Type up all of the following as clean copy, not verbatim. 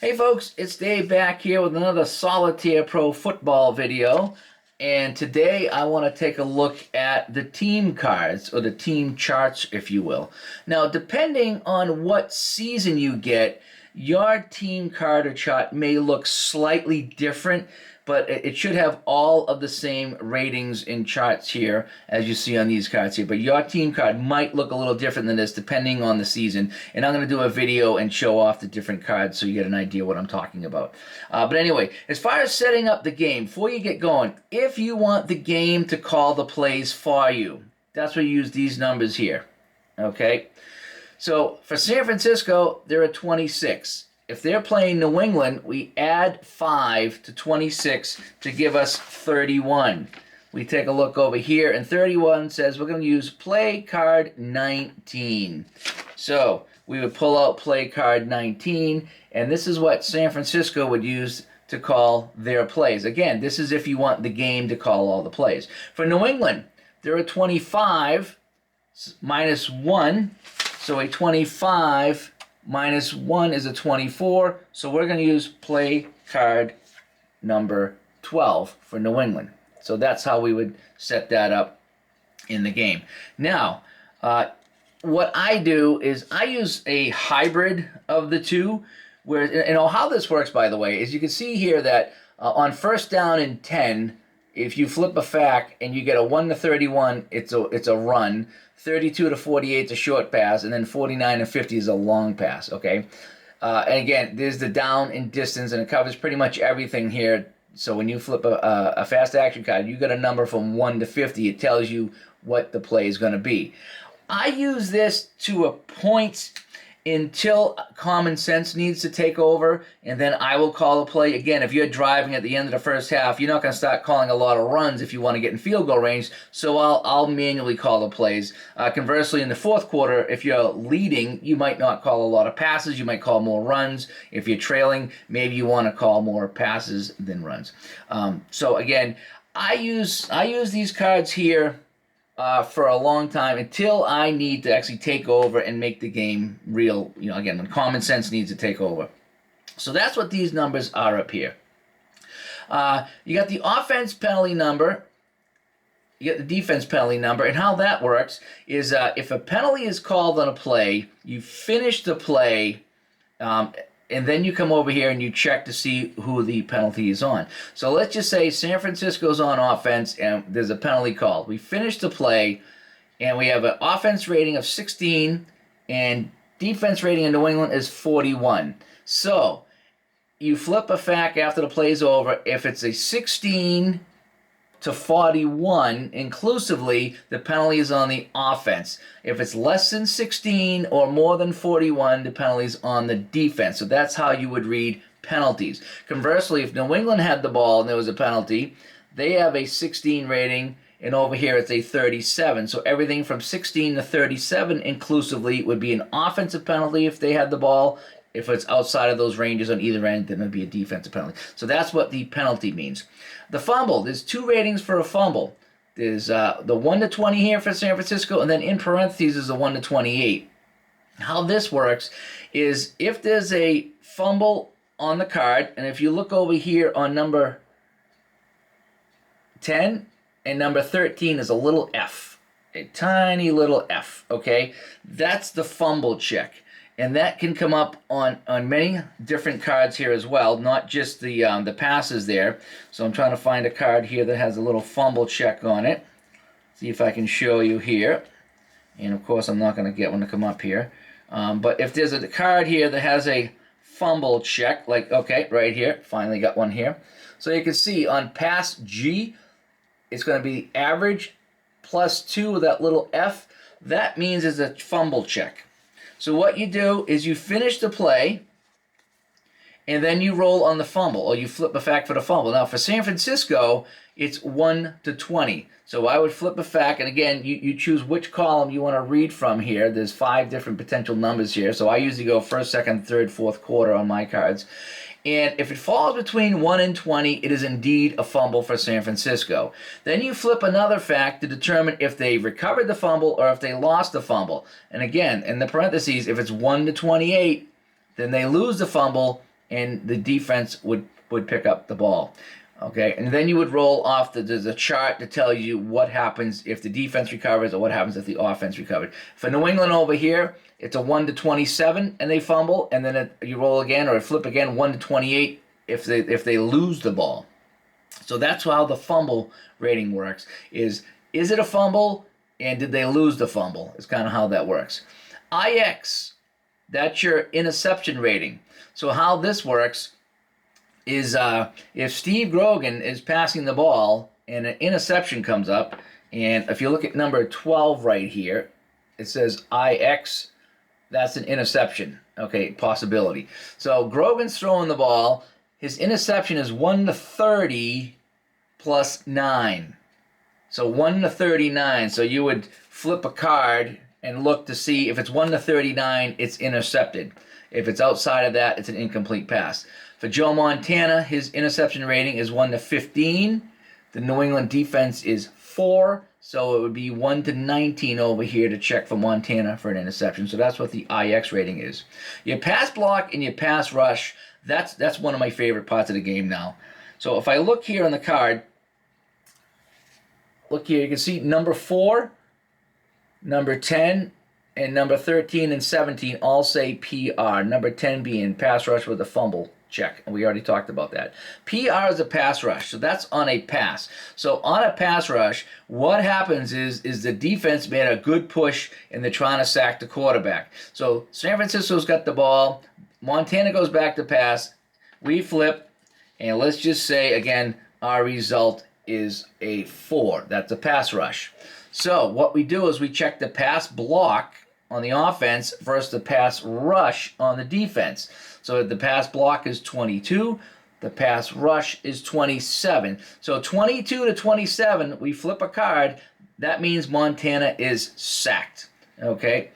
Hey folks, it's Dave back here with another Solitaire Pro Football video. And today I want to take a look at the team cards, or the team charts, if you will. Now, depending on what season you get, your team card or chart may look slightly different, but it should have all of the same ratings and charts here as you see on these cards here. But your team card might look a little different than this depending on the season. And I'm going to do a video and show off the different cards so you get an idea what I'm talking about. But anyway, as far as setting up the game, before you get going, if you want the game to call the plays for you, that's where you use these numbers here. Okay? So for San Francisco, they're at 26. If they're playing New England, we add 5 to 26 to give us 31. We take a look over here, and 31 says we're going to use play card 19. So we would pull out play card 19, and this is what San Francisco would use to call their plays. Again, this is if you want the game to call all the plays. For New England, they're at 25 minus 1, so a 25 minus 1 is a 24, so we're going to use play card number 12 for New England. So that's how we would set that up in the game. Now, what I do is I use a hybrid of the two, where, how this works, by the way, is you can see here that on first down and 10, if you flip a fact and you get a 1 to 31, it's a run. 32 to 48 is a short pass, and then 49 to 50 is a long pass, okay? And again, there's the down and distance, and it covers pretty much everything here. So when you flip a fast action card, you get a number from 1 to 50. It tells you what the play is going to be. I use this to a point until common sense needs to take over, and then I will call a play. Again, if you're driving at the end of the first half, you're not going to start calling a lot of runs if you want to get in field goal range, so I'll manually call the plays. Conversely, in the fourth quarter, if you're leading, you might not call a lot of passes. You might call more runs. If you're trailing, maybe you want to call more passes than runs. So again, I use these cards here for a long time until I need to actually take over and make the game real, again, when common sense needs to take over. So that's what these numbers are up here. You got the offense penalty number, you got the defense penalty number, and how that works is if a penalty is called on a play, you finish the play, and then you come over here and you check to see who the penalty is on. So let's just say San Francisco's on offense and there's a penalty called. We finish the play and we have an offense rating of 16 and defense rating in New England is 41. So you flip a fact after the play's over. If it's a 16 to 41 inclusively, the penalty is on the offense. If it's less than 16 or more than 41, the penalty is on the defense. So that's how you would read penalties. Conversely, if New England had the ball and there was a penalty, they have a 16 rating, and over here it's a 37. So everything from 16 to 37 inclusively would be an offensive penalty if they had the ball. If it's outside of those ranges on either end, then it would be a defensive penalty. So that's what the penalty means. The fumble, there's 2 ratings for a fumble. There's the 1 to 20 here for San Francisco, and then in parentheses is the 1 to 28. How this works is if there's a fumble on the card, and if you look over here on number 10 and number 13 is a little F, a tiny little F, okay? That's the fumble check. And that can come up on many different cards here as well, not just the passes there. So I'm trying to find a card here that has a little fumble check on it. See if I can show you here. And of course, I'm not going to get one to come up here. But if there's a card here that has a fumble check, like, okay, right here, finally got one here. So you can see on pass G, it's going to be average plus 2 with that little F. That means it's a fumble check. So what you do is you finish the play, and then you roll on the fumble, or you flip a fact for the fumble. Now, for San Francisco, it's 1 to 20. So I would flip a fact, and again, you choose which column you want to read from here. There's 5 different potential numbers here. So I usually go first, second, third, fourth quarter on my cards. And if it falls between 1 and 20, it is indeed a fumble for San Francisco. Then you flip another fact to determine if they recovered the fumble or if they lost the fumble. And again, in the parentheses, if it's 1 to 28, then they lose the fumble, and the defense would pick up the ball. Okay, and then you would roll off there's a chart to tell you what happens if the defense recovers or what happens if the offense recovered. For New England over here, it's a 1-27 and they fumble, and then you roll again or flip again 1-28 if they lose the ball. So that's how the fumble rating works. Is it a fumble, and did they lose the fumble? Is kind of how that works. IX, that's your interception rating. So how this works is if Steve Grogan is passing the ball and an interception comes up, and if you look at number 12 right here, it says IX, that's an interception, okay, possibility. So Grogan's throwing the ball, his interception is 1-30 plus 9. So 1-39, so you would flip a card and look to see if it's 1-39, it's intercepted. If it's outside of that, it's an incomplete pass. For Joe Montana, his interception rating is 1-15. The New England defense is 4, so it would be 1-19 over here to check for Montana for an interception. So that's what the IX rating is. Your pass block and your pass rush, that's one of my favorite parts of the game now. So if I look here on the card, look here, you can see number 4, number 10, and number 13 and 17 all say PR. Number 10 being pass rush with a fumble. Check. And we already talked about that. PR is a pass rush, so that's on a pass. So on a pass rush, what happens is the defense made a good push and they're trying to sack the quarterback. So San Francisco's got the ball. Montana goes back to pass. We flip, and let's just say, again, our result is a 4. That's a pass rush. So what we do is we check the pass block on the offense versus the pass rush on the defense. So the pass block is 22, the pass rush is 27. So 22-27, we flip a card, that means Montana is sacked, okay?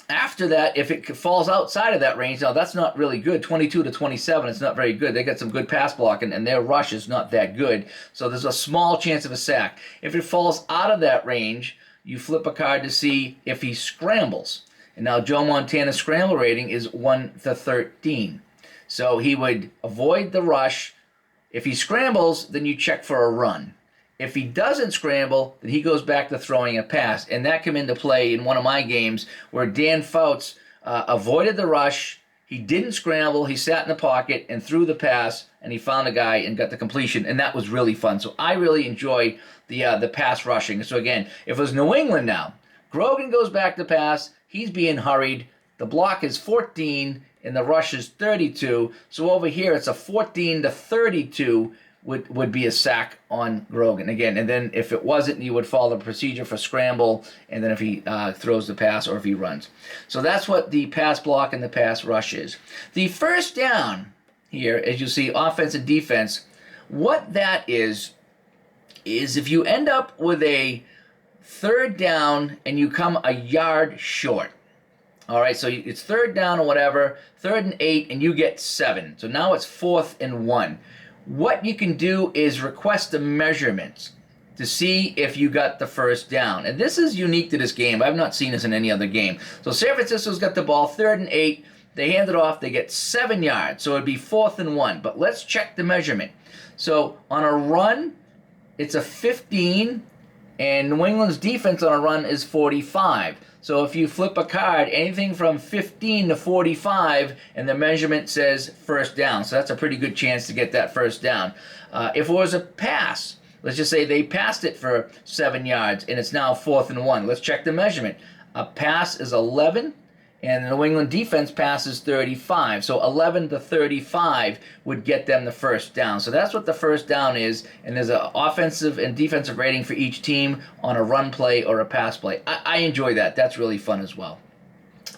After that, if it falls outside of that range, now that's not really good. 22-27, it's not very good. They got some good pass blocking, and their rush is not that good. So there's a small chance of a sack. If it falls out of that range, you flip a card to see if he scrambles. And now Joe Montana's scramble rating is 1-13. So he would avoid the rush. If he scrambles, then you check for a run. If he doesn't scramble, then he goes back to throwing a pass. And that came into play in one of my games where Dan Fouts avoided the rush. He didn't scramble. He sat in the pocket and threw the pass, and he found a guy and got the completion. And that was really fun. So I really enjoy the pass rushing. So again, if it was New England now, Grogan goes back to pass. He's being hurried. The block is 14, and the rush is 32. So over here, it's a 14-32 would be a sack on Grogan. Again, and then if it wasn't, you would follow the procedure for scramble, and then if he throws the pass or if he runs. So that's what the pass block and the pass rush is. The first down here, as you see, offense and defense, what that is if you end up with a third down and you come a yard short. All right, so it's third down or whatever, 3rd and 8, and you get 7. So now it's 4th and 1. What you can do is request a measurement to see if you got the first down. And this is unique to this game. I've not seen this in any other game. So San Francisco's got the ball, 3rd and 8. They hand it off. They get 7 yards. So it'd be 4th and 1. But let's check the measurement. So on a run, it's a 15. And New England's defense on a run is 45. So if you flip a card, anything from 15 to 45, and the measurement says first down. So that's a pretty good chance to get that first down. If it was a pass, let's just say they passed it for 7 yards, and it's now 4th and 1. Let's check the measurement. A pass is 11, and the New England defense passes 35. So 11 to 35 would get them the first down. So that's what the first down is, and there's an offensive and defensive rating for each team on a run play or a pass play. I enjoy that. That's really fun as well.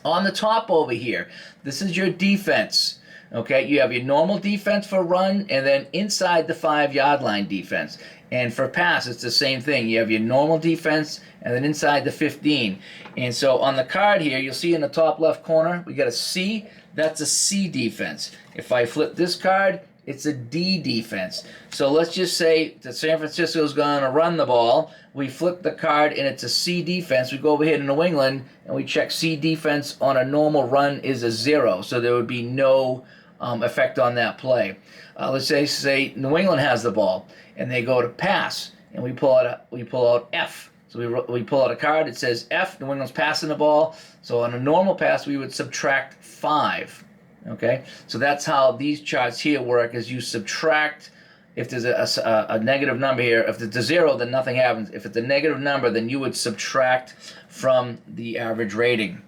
On the top over here, this is your defense. Okay, you have your normal defense for run, and then inside the 5-yard line defense. And for pass, it's the same thing. You have your normal defense, and then inside the 15. And so on the card here, you'll see in the top left corner, we got a C. That's a C defense. If I flip this card, it's a D defense. So let's just say that San Francisco is going to run the ball. We flip the card, and it's a C defense. We go over here to New England, and we check C defense on a normal run is a 0. So there would be no effect on that play. Let's say New England has the ball and they go to pass, and we pull out F. So we pull out a card. It says F. New England's passing the ball. So on a normal pass, we would subtract 5. Okay, so that's how these charts here work. Is you subtract. If there's a negative number here, if it's a 0, then nothing happens. If it's a negative number, then you would subtract from the average rating.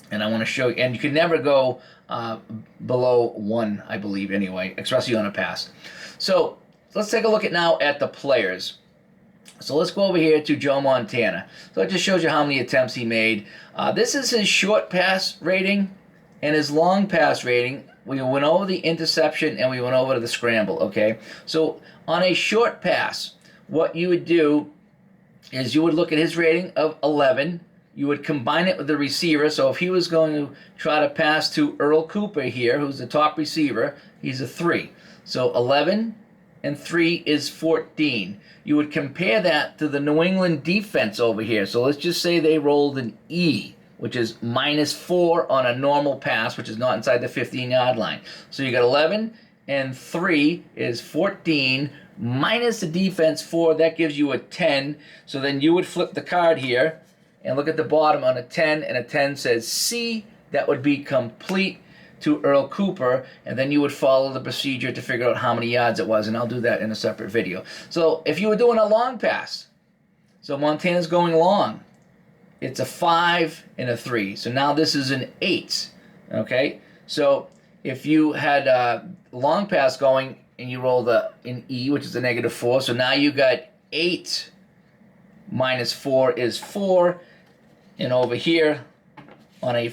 And I want to show you, and you can never go below 1, I believe, anyway, especially on a pass. So let's take a look now at the players. So let's go over here to Joe Montana. So it just shows you how many attempts he made. This is his short pass rating and his long pass rating. We went over the interception and we went over to the scramble, okay? So on a short pass, what you would do is you would look at his rating of 11. You would combine it with the receiver. So if he was going to try to pass to Earl Cooper here, who's the top receiver, he's a 3. So 11 and 3 is 14. You would compare that to the New England defense over here. So let's just say they rolled an E, which is -4 on a normal pass, which is not inside the 15-yard line. So you got 11 and 3 is 14, minus the defense 4, that gives you a 10. So then you would flip the card here and look at the bottom on a 10, and a 10 says C. That would be complete to Earl Cooper, and then you would follow the procedure to figure out how many yards it was, and I'll do that in a separate video. So if you were doing a long pass, so Montana's going long, it's a 5 and a 3. So now this is an 8, okay? So if you had a long pass going and you rolled an E, which is a -4, so now you got 8 minus 4 is 4. And over here on a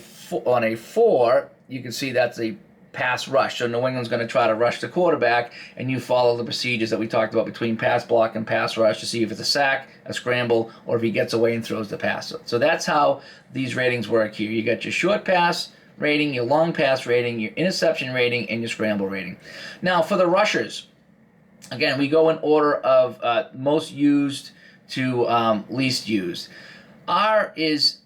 4, you can see that's a pass rush. So New England's going to try to rush the quarterback, and you follow the procedures that we talked about between pass block and pass rush to see if it's a sack, a scramble, or if he gets away and throws the pass. So that's how these ratings work here. You got your short pass rating, your long pass rating, your interception rating, and your scramble rating. Now for the rushers, again, we go in order of most used to least used. R is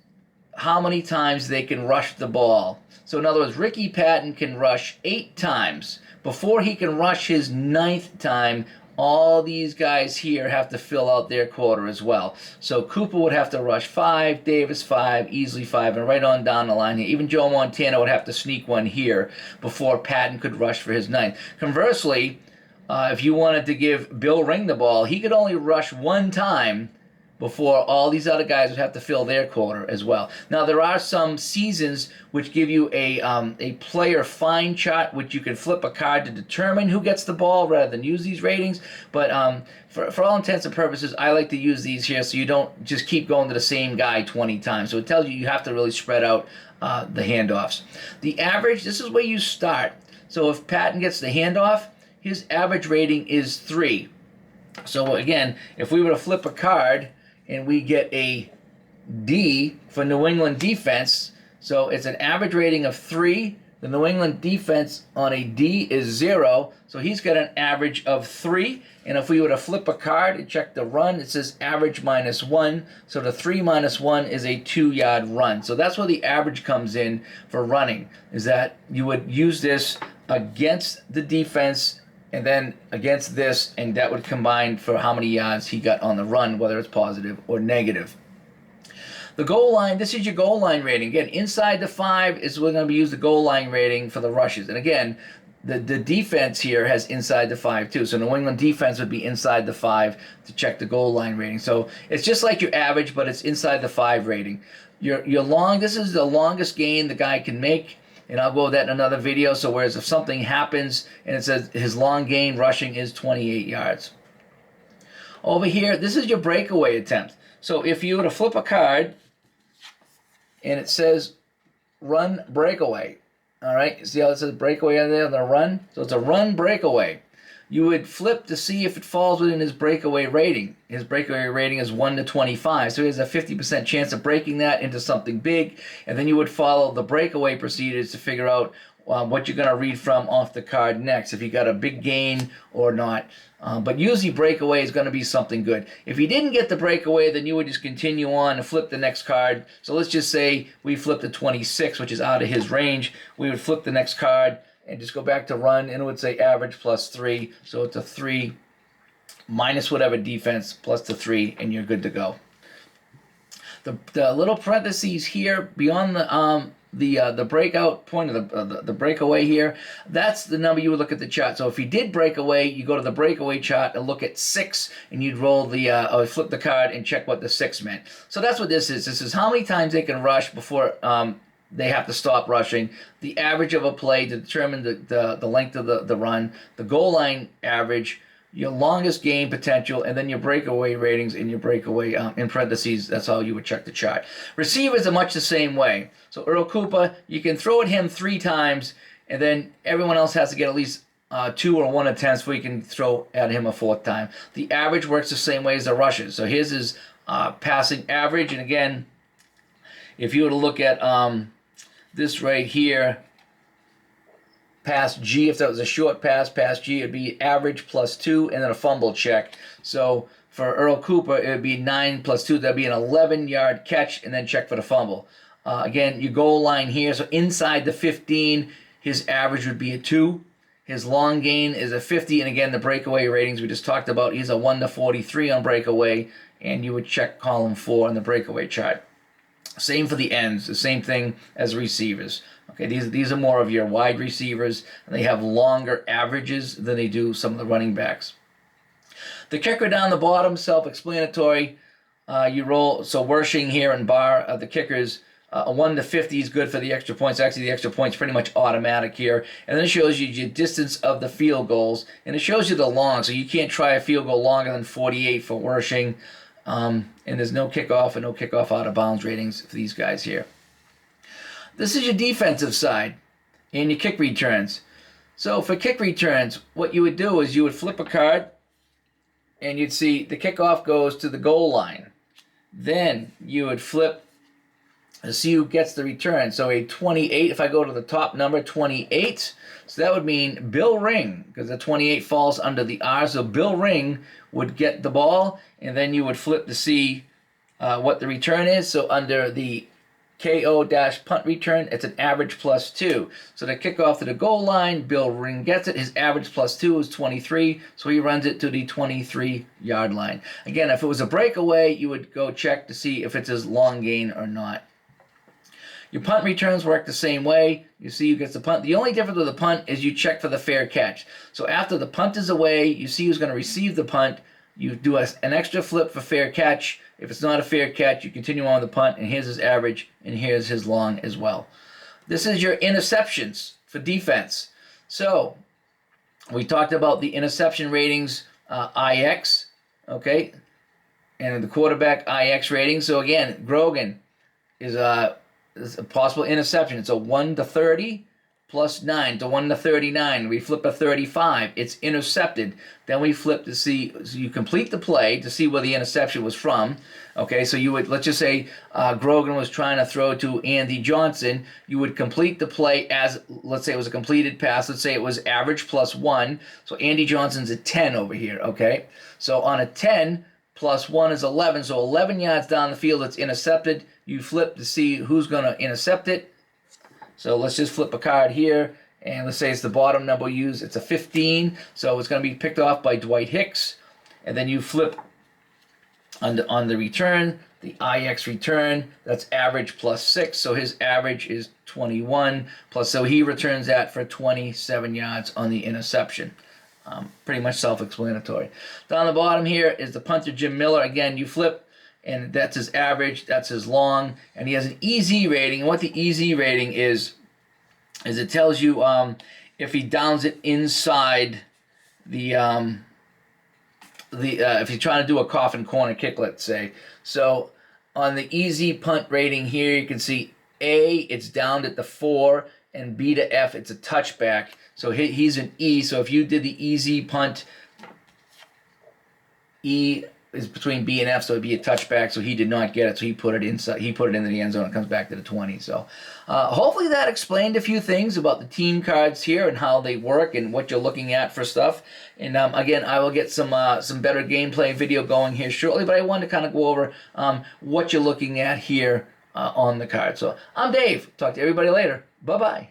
how many times they can rush the ball. So in other words, Ricky Patton can rush 8 times. Before he can rush his 9th time, all these guys here have to fill out their quarter as well. So Cooper would have to rush 5, Davis 5, Easley 5, and right on down the line here. Even Joe Montana would have to sneak one here before Patton could rush for his 9th. Conversely, if you wanted to give Bill Ring the ball, he could only rush 1 time before all these other guys would have to fill their quarter as well. Now, there are some seasons which give you a player fine chart, which you can flip a card to determine who gets the ball rather than use these ratings. But for all intents and purposes, I like to use these here so you don't just keep going to the same guy 20 times. So it tells you have to really spread out the handoffs. The average, this is where you start. So if Patton gets the handoff, his average rating is 3. So again, if we were to flip a card and we get a D for New England defense, so it's an average rating of 3. The New England defense on a D is 0, so he's got an average of 3. And if we were to flip a card and check the run, it says average -1. So the 3 minus 1 is a 2-yard run. So that's where the average comes in for running, is that you would use this against the defense and then against this, and that would combine for how many yards he got on the run, whether it's positive or negative. The goal line, this is your goal line rating. Again, inside the 5 is we're going to use the goal line rating for the rushes. And again, the defense here has inside the 5 too. So New England defense would be inside the 5 to check the goal line rating. So it's just like your average, but it's inside the 5 rating. Your long, this is the longest gain the guy can make. And I'll go over that in another video. So whereas if something happens and it says his long gain rushing is 28 yards. Over here, this is your breakaway attempt. So if you were to flip a card and it says run breakaway, all right? See how it says breakaway on there on the run? So it's a run breakaway. You would flip to see if it falls within his breakaway rating. His breakaway rating is 1 to 25, so he has a 50% chance of breaking that into something big, and then you would follow the breakaway procedures to figure out what you're going to read from off the card next, if you got a big gain or not. But usually breakaway is going to be something good. If you didn't get the breakaway, then you would just continue on and flip the next card. So let's just say we flipped a 26, which is out of his range. We would flip the next card, and just go back to run, and it would say average plus 3. So it's a 3 minus whatever defense plus the 3, and you're good to go. The little parentheses here beyond the breakout point of the breakaway here, that's the number you would look at the chart. So if you did break away, you go to the breakaway chart and look at 6, and you'd roll the or flip the card and check what the 6 meant. So that's what this is. This is how many times they can rush before they have to stop rushing, the average of a play to determine the length of the run, the goal line average, your longest game potential, and then your breakaway ratings and your breakaway in parentheses. That's how you would check the chart. Receivers are much the same way. So Earl Cooper, you can throw at him 3 times, and then everyone else has to get at least 2 or 1 attempts before you can throw at him a 4th time. The average works the same way as the rushes. So here's his passing average, and again, if you were to look at this right here, pass G, if that was a short pass G, it'd be average plus 2 and then a fumble check. So for Earl Cooper, it would be 9 plus 2. That'd be an 11-yard catch and then check for the fumble. Again, your goal line here, so inside the 15, his average would be a 2. His long gain is a 50, and again, the breakaway ratings we just talked about, he's a 1 to 43 on breakaway, and you would check column 4 on the breakaway chart. Same for the ends, the same thing as receivers. Okay, these are more of your wide receivers, and they have longer averages than they do some of the running backs. The kicker down the bottom, self-explanatory. You roll, so Wershing here and Barr, the kickers, a 1 to 50 is good for the extra points. Actually, the extra point's pretty much automatic here. And then it shows you your distance of the field goals, and it shows you the long, so you can't try a field goal longer than 48 for Wershing. And there's no kickoff and no kickoff out of bounds ratings for these guys here. This is your defensive side and your kick returns. So for kick returns, what you would do is you would flip a card and you'd see the kickoff goes to the goal line. Then you would flip to see who gets the return. So a 28, if I go to the top number, 28, so that would mean Bill Ring, because the 28 falls under the R, so Bill Ring would get the ball, and then you would flip to see what the return is. So under the KO-punt return, it's an average plus 2. So the kickoff to the goal line, Bill Ring gets it. His average plus 2 is 23, so he runs it to the 23-yard line. Again, if it was a breakaway, you would go check to see if it's his long gain or not. Your punt returns work the same way. You see who gets the punt. The only difference with the punt is you check for the fair catch. So after the punt is away, you see who's going to receive the punt. You do an extra flip for fair catch. If it's not a fair catch, you continue on with the punt, and here's his average, and here's his long as well. This is your interceptions for defense. So we talked about the interception ratings, IX, okay, and the quarterback IX rating. So again, Grogan is a possible interception. It's a 1 to 30 plus 9 to 1 to 39. We flip a 35. It's intercepted. Then we flip to see, so you complete the play to see where the interception was from. Okay, so you would, let's just say Grogan was trying to throw to Andy Johnson. You would complete the play as, let's say it was a completed pass. Let's say it was average plus 1. So Andy Johnson's a 10 over here, okay? So on a 10, plus 1 is 11. So 11 yards down the field, it's intercepted. You flip to see who's going to intercept it. So let's just flip a card here, and let's say it's the bottom number we use. It's a 15, so it's going to be picked off by Dwight Hicks. And then you flip on the return, the IX return. That's average plus 6, so his average is 21 plus. So he returns that for 27 yards on the interception. Pretty much self-explanatory. Down the bottom here is the punter, Jim Miller. Again, you flip, and that's his average, that's his long, and he has an EZ rating. And what the EZ rating is it tells you if he downs it inside the if you're trying to do a coffin corner kick, let's say. So on the EZ punt rating here, you can see A, it's downed at the 4, and B to F, it's a touchback. So he's an E. So if you did the EZ punt, E is between B and F, so it'd be a touchback. So he did not get it, so he put it inside. He put it into the end zone. It comes back to the 20. So hopefully that explained a few things about the team cards here and how they work and what you're looking at for stuff. And again, I will get some better gameplay video going here shortly. But I wanted to kind of go over what you're looking at here on the card. So I'm Dave. Talk to everybody later. Bye bye.